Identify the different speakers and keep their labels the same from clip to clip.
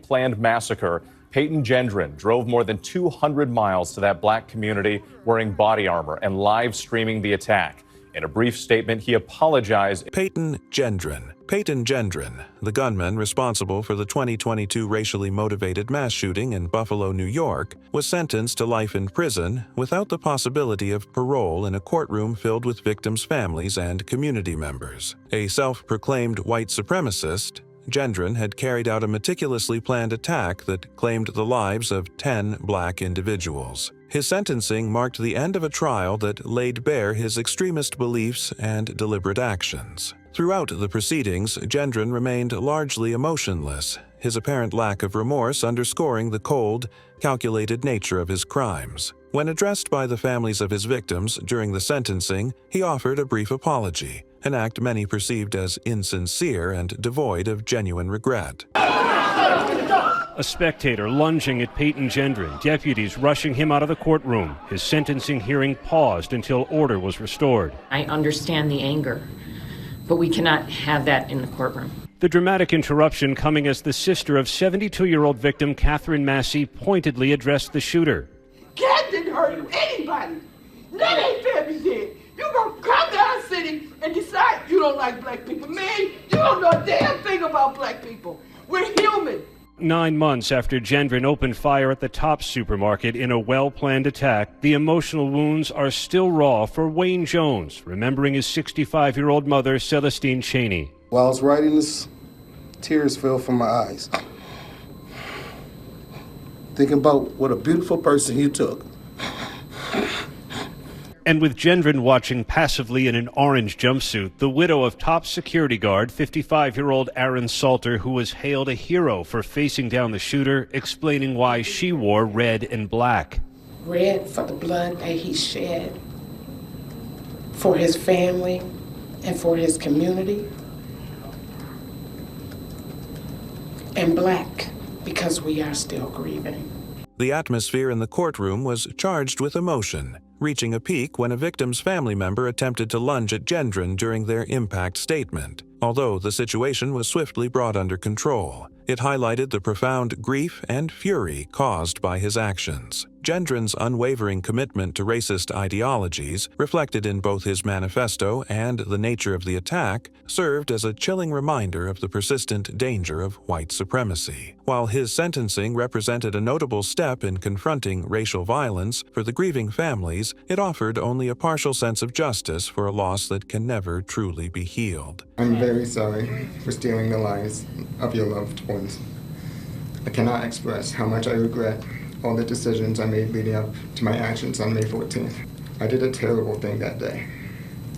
Speaker 1: planned massacre, Payton Gendron drove more than 200 miles to that black community wearing body armor and live streaming the attack. In a brief statement, he apologized.
Speaker 2: Payton Gendron, the gunman responsible for the 2022 racially motivated mass shooting in Buffalo, New York, was sentenced to life in prison without the possibility of parole in a courtroom filled with victims' families and community members. A self-proclaimed white supremacist, Gendron had carried out a meticulously planned attack that claimed the lives of 10 black individuals. His sentencing marked the end of a trial that laid bare his extremist beliefs and deliberate actions. Throughout the proceedings, Gendron remained largely emotionless, his apparent lack of remorse underscoring the cold, calculated nature of his crimes. When addressed by the families of his victims during the sentencing, he offered a brief apology, an act many perceived as insincere and devoid of genuine regret.
Speaker 3: A spectator lunging at Payton Gendron, deputies rushing him out of the courtroom. His sentencing hearing paused until order was restored.
Speaker 4: I understand the anger, but we cannot have that in the courtroom.
Speaker 3: The dramatic interruption coming as the sister of 72-year-old victim Catherine Massey pointedly addressed the shooter.
Speaker 5: Cat didn't hurt anybody. That ain't fair be dead. You gonna come to our city and decide you don't like black people. Man, you don't know a damn thing about black people. We're human.
Speaker 3: 9 months after Gendron opened fire at the Tops supermarket in a well-planned attack, the emotional wounds are still raw for Wayne Jones, remembering his 65-year-old mother, Celestine Cheney.
Speaker 6: While I was writing this, tears fell from my eyes. Thinking about what a beautiful person you took.
Speaker 3: And with Gendron watching passively in an orange jumpsuit, the widow of top security guard, 55-year-old Aaron Salter, who was hailed a hero for facing down the shooter, explaining why she wore red and black.
Speaker 7: Red for the blood that he shed for his family and for his community. And black because we are still grieving.
Speaker 2: The atmosphere in the courtroom was charged with emotion, reaching a peak when a victim's family member attempted to lunge at Gendron during their impact statement. Although the situation was swiftly brought under control, it highlighted the profound grief and fury caused by his actions. Gendron's unwavering commitment to racist ideologies, reflected in both his manifesto and the nature of the attack, served as a chilling reminder of the persistent danger of white supremacy. While his sentencing represented a notable step in confronting racial violence for the grieving families, it offered only a partial sense of justice for a loss that can never truly be healed.
Speaker 8: I'm very sorry for stealing the lives of your loved ones. I cannot express how much I regret all the decisions I made leading up to my actions on May 14th. I did a terrible thing that day.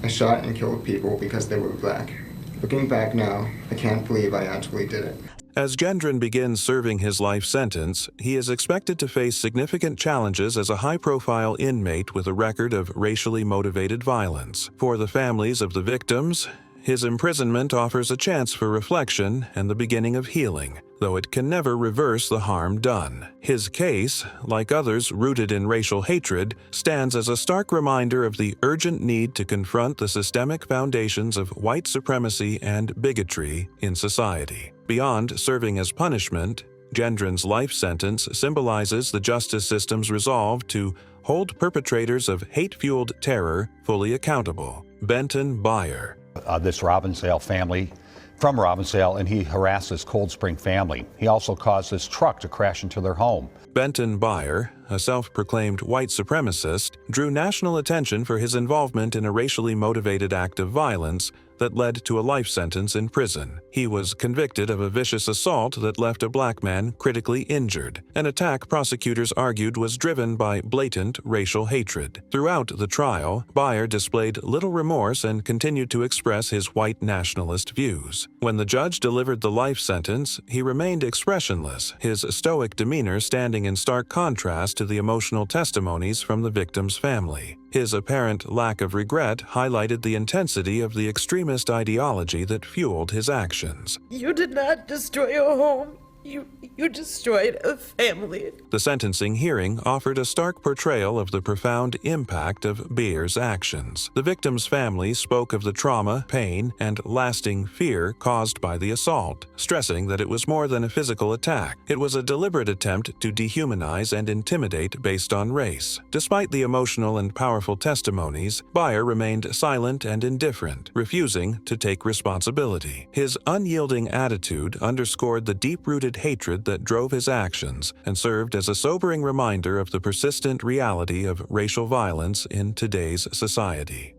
Speaker 8: I shot and killed people because they were black. Looking back now, I can't believe I actually did it.
Speaker 2: As Gendron begins serving his life sentence, he is expected to face significant challenges as a high-profile inmate with a record of racially motivated violence. For the families of the victims, his imprisonment offers a chance for reflection and the beginning of healing, though it can never reverse the harm done. His case, like others rooted in racial hatred, stands as a stark reminder of the urgent need to confront the systemic foundations of white supremacy and bigotry in society. Beyond serving as punishment, Gendron's life sentence symbolizes the justice system's resolve to hold perpetrators of hate-fueled terror fully accountable. Benton Beyer.
Speaker 9: This Robbinsdale family from Robbinsdale, and he harassed this Cold Spring family. He also caused this truck to crash into their home.
Speaker 2: Benton Beyer, a self-proclaimed white supremacist, drew national attention for his involvement in a racially motivated act of violence that led to a life sentence in prison. He was convicted of a vicious assault that left a black man critically injured, an attack prosecutors argued was driven by blatant racial hatred. Throughout the trial, Beyer displayed little remorse and continued to express his white nationalist views. When the judge delivered the life sentence, he remained expressionless, his stoic demeanor standing in stark contrast to the emotional testimonies from the victim's family. His apparent lack of regret highlighted the intensity of the extremist ideology that fueled his actions.
Speaker 5: You did not destroy your home.
Speaker 10: You destroyed a family.
Speaker 2: The sentencing hearing offered a stark portrayal of the profound impact of Beyer's actions. The victim's family spoke of the trauma, pain, and lasting fear caused by the assault, stressing that it was more than a physical attack. It was a deliberate attempt to dehumanize and intimidate based on race. Despite the emotional and powerful testimonies, Beyer remained silent and indifferent, refusing to take responsibility. His unyielding attitude underscored the deep-rooted hatred that drove his actions and served as a sobering reminder of the persistent reality of racial violence in today's society.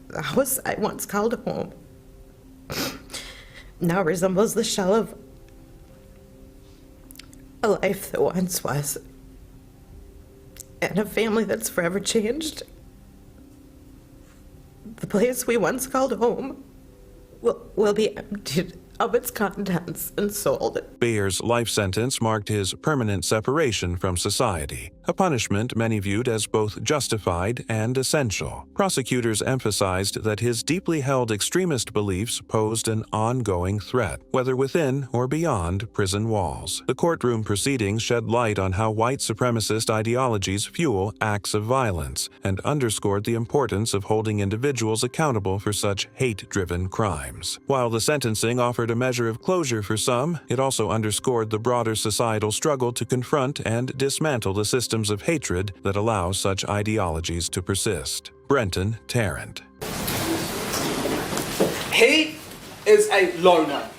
Speaker 10: The house I once called home now resembles the shell of a life that once was, and a family that's forever changed. The place we once called home will be emptied of its contents and sold.
Speaker 2: Beyer's life sentence marked his permanent separation from society, a punishment many viewed as both justified and essential. Prosecutors emphasized that his deeply held extremist beliefs posed an ongoing threat, whether within or beyond prison walls. The courtroom proceedings shed light on how white supremacist ideologies fuel acts of violence and underscored the importance of holding individuals accountable for such hate-driven crimes. While the sentencing offered a measure of closure for some, it also underscored the broader societal struggle to confront and dismantle the systems of hatred that allow such ideologies to persist. Brenton Tarrant.
Speaker 11: He is a loner,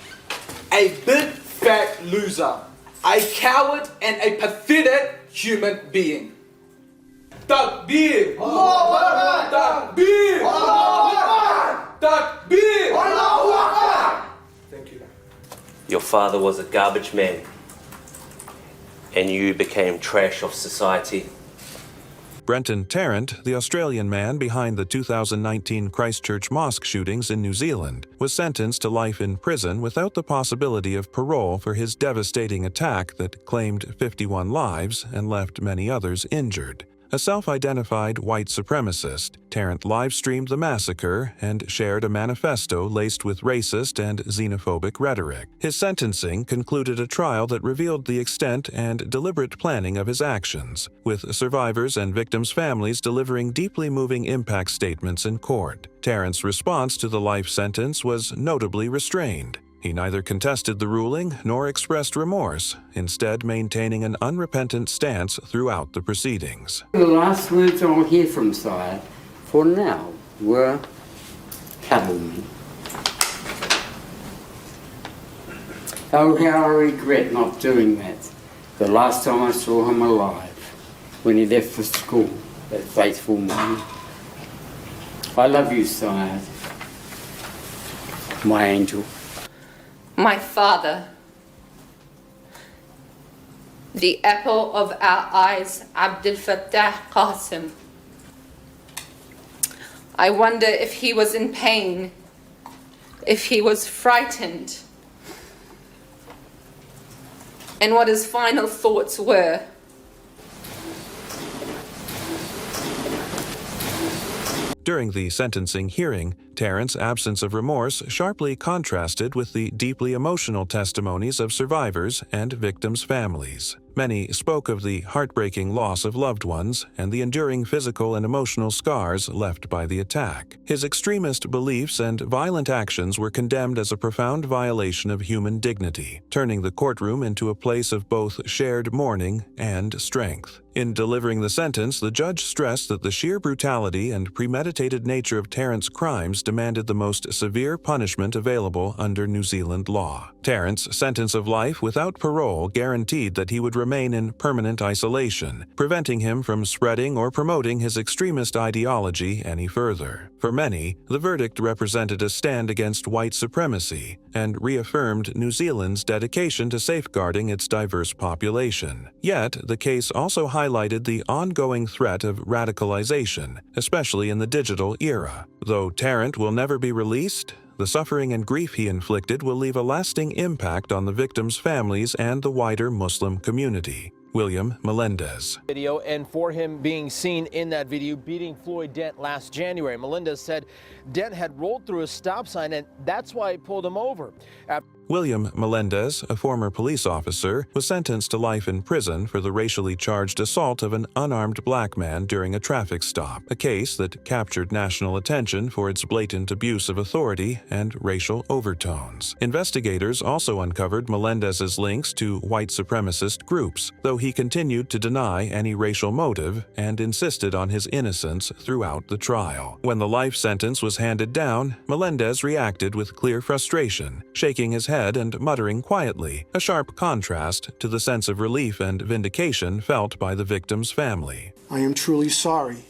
Speaker 11: a big fat loser, a coward and a pathetic human being. Takbir! Takbir! Takbir! Thank you.
Speaker 12: Your father was a garbage man, and you became trash of society.
Speaker 2: Brenton Tarrant, the Australian man behind the 2019 Christchurch mosque shootings in New Zealand, was sentenced to life in prison without the possibility of parole for his devastating attack that claimed 51 lives and left many others injured. A self-identified white supremacist, Tarrant live-streamed the massacre and shared a manifesto laced with racist and xenophobic rhetoric. His sentencing concluded a trial that revealed the extent and deliberate planning of his actions, with survivors and victims' families delivering deeply moving impact statements in court. Tarrant's response to the life sentence was notably restrained. He neither contested the ruling nor expressed remorse, instead maintaining an unrepentant stance throughout the proceedings.
Speaker 13: The last words I'll hear from Sire, for now, were, "Cuddle me." Oh, how I regret not doing that. The last time I saw him alive, when he left for school, that fateful morning. I love you, Sire, my angel.
Speaker 14: My father, the apple of our eyes, Abdel Fattah Qasim. I wonder if he was in pain, if he was frightened, and what his final thoughts were.
Speaker 2: During the sentencing hearing, Tarrant's absence of remorse sharply contrasted with the deeply emotional testimonies of survivors and victims' families. Many spoke of the heartbreaking loss of loved ones and the enduring physical and emotional scars left by the attack. His extremist beliefs and violent actions were condemned as a profound violation of human dignity, turning the courtroom into a place of both shared mourning and strength. In delivering the sentence, the judge stressed that the sheer brutality and premeditated nature of Tarrant's crimes demanded the most severe punishment available under New Zealand law. Tarrant's sentence of life without parole guaranteed that he would remain in permanent isolation, preventing him from spreading or promoting his extremist ideology any further. For many, the verdict represented a stand against white supremacy and reaffirmed New Zealand's dedication to safeguarding its diverse population. Yet, the case also highlighted the ongoing threat of radicalization, especially in the digital era. Though Tarrant will never be released, the suffering and grief he inflicted will leave a lasting impact on the victims' families and the wider Muslim community. William Melendez.
Speaker 15: Video, and for him being seen in that video beating Floyd Dent last January. Melendez said Dent had rolled through a stop sign and that's why he pulled him over.
Speaker 2: William Melendez, a former police officer, was sentenced to life in prison for the racially charged assault of an unarmed black man during a traffic stop, a case that captured national attention for its blatant abuse of authority and racial overtones. Investigators also uncovered Melendez's links to white supremacist groups, though he continued to deny any racial motive and insisted on his innocence throughout the trial. When the life sentence was handed down, Melendez reacted with clear frustration, shaking his head and muttering quietly, a sharp contrast to the sense of relief and vindication felt by the victim's family.
Speaker 16: I am truly sorry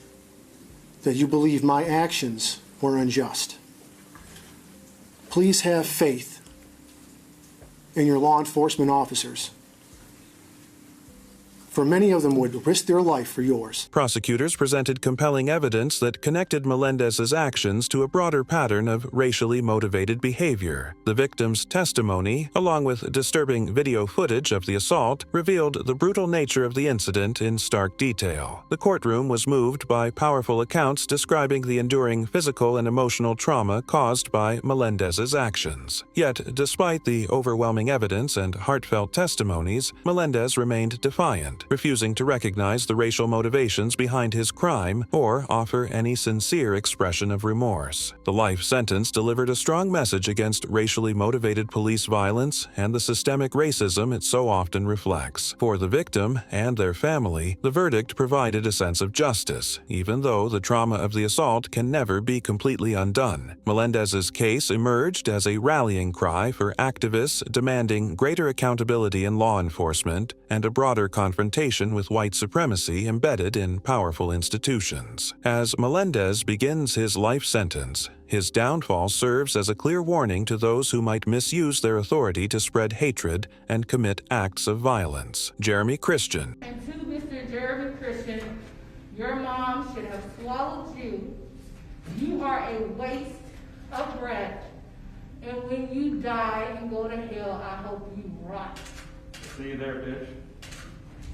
Speaker 16: that you believe my actions were unjust. Please have faith in your law enforcement officers, for many of them would risk their life for yours.
Speaker 2: Prosecutors presented compelling evidence that connected Melendez's actions to a broader pattern of racially motivated behavior. The victim's testimony, along with disturbing video footage of the assault, revealed the brutal nature of the incident in stark detail. The courtroom was moved by powerful accounts describing the enduring physical and emotional trauma caused by Melendez's actions. Yet, despite the overwhelming evidence and heartfelt testimonies, Melendez remained defiant, refusing to recognize the racial motivations behind his crime or offer any sincere expression of remorse. The life sentence delivered a strong message against racially motivated police violence and the systemic racism it so often reflects. For the victim and their family, the verdict provided a sense of justice, even though the trauma of the assault can never be completely undone. Melendez's case emerged as a rallying cry for activists demanding greater accountability in law enforcement and a broader confrontation with white supremacy embedded in powerful institutions. As Melendez begins his life sentence, his downfall serves as a clear warning to those who might misuse their authority to spread hatred and commit acts of violence. Jeremy Christian.
Speaker 17: And to Mr. Jeremy Christian, your mom should have swallowed you. You are a waste of breath. And when you die and go to hell, I hope you rot.
Speaker 18: See you there, bitch.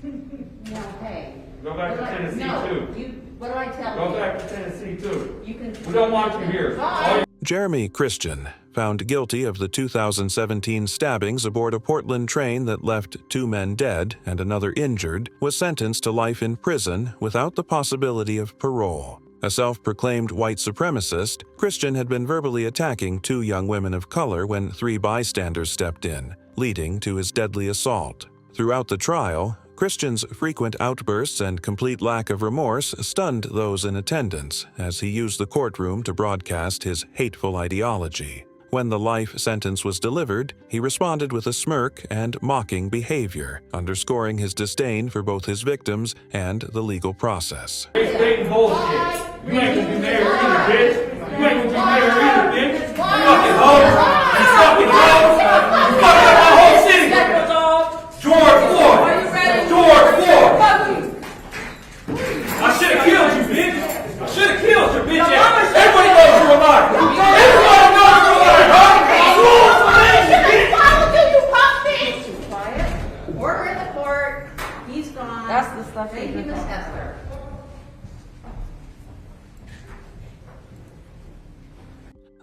Speaker 17: No, hey.
Speaker 18: Go back to Tennessee, too.
Speaker 17: What do I tell
Speaker 18: you?
Speaker 17: Go
Speaker 18: back to Tennessee, too.
Speaker 17: You can.
Speaker 18: We don't want you here.
Speaker 17: Bye.
Speaker 2: Jeremy Christian, found guilty of the 2017 stabbings aboard a Portland train that left 2 men dead and another injured, was sentenced to life in prison without the possibility of parole. A self-proclaimed white supremacist, Christian had been verbally attacking 2 young women of color when 3 bystanders stepped in, leading to his deadly assault. Throughout the trial, Christian's frequent outbursts and complete lack of remorse stunned those in attendance as he used the courtroom to broadcast his hateful ideology. When the life sentence was delivered, he responded with a smirk and mocking behavior, underscoring his disdain for both his victims and the legal process.
Speaker 18: It's big bullshit. You ain't gonna be mayor either, bitch. You ain't gonna be mayor either, bitch. You fucking hoe. You fucking hoe. You fucked up my whole city. George Floyd. George Floyd! I should have killed you, bitch! I should have killed your bitch ass! Everybody knows you're alive! Everybody knows you're alive, huh?
Speaker 17: Why would you pop me? Quiet. Order in the court. He's gone. That's the stuff. Thank you, Miss Esther.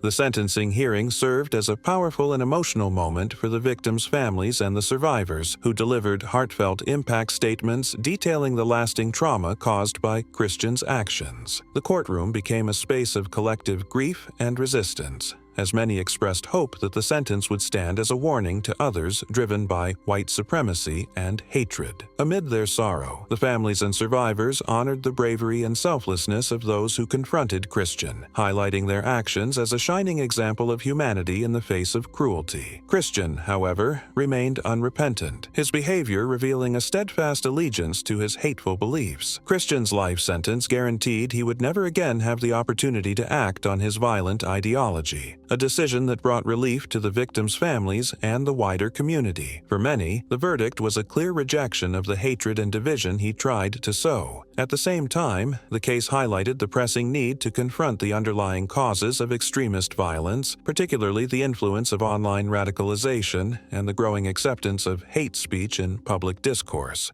Speaker 2: The sentencing hearing served as a powerful and emotional moment for the victims' families and the survivors, who delivered heartfelt impact statements detailing the lasting trauma caused by Christian's actions. The courtroom became a space of collective grief and resistance, as many expressed hope that the sentence would stand as a warning to others driven by white supremacy and hatred. Amid their sorrow, the families and survivors honored the bravery and selflessness of those who confronted Christian, highlighting their actions as a shining example of humanity in the face of cruelty. Christian, however, remained unrepentant, his behavior revealing a steadfast allegiance to his hateful beliefs. Christian's life sentence guaranteed he would never again have the opportunity to act on his violent ideology, a decision that brought relief to the victims' families and the wider community. For many, the verdict was a clear rejection of the hatred and division he tried to sow. At the same time, the case highlighted the pressing need to confront the underlying causes of extremist violence, particularly the influence of online radicalization and the growing acceptance of hate speech in public discourse.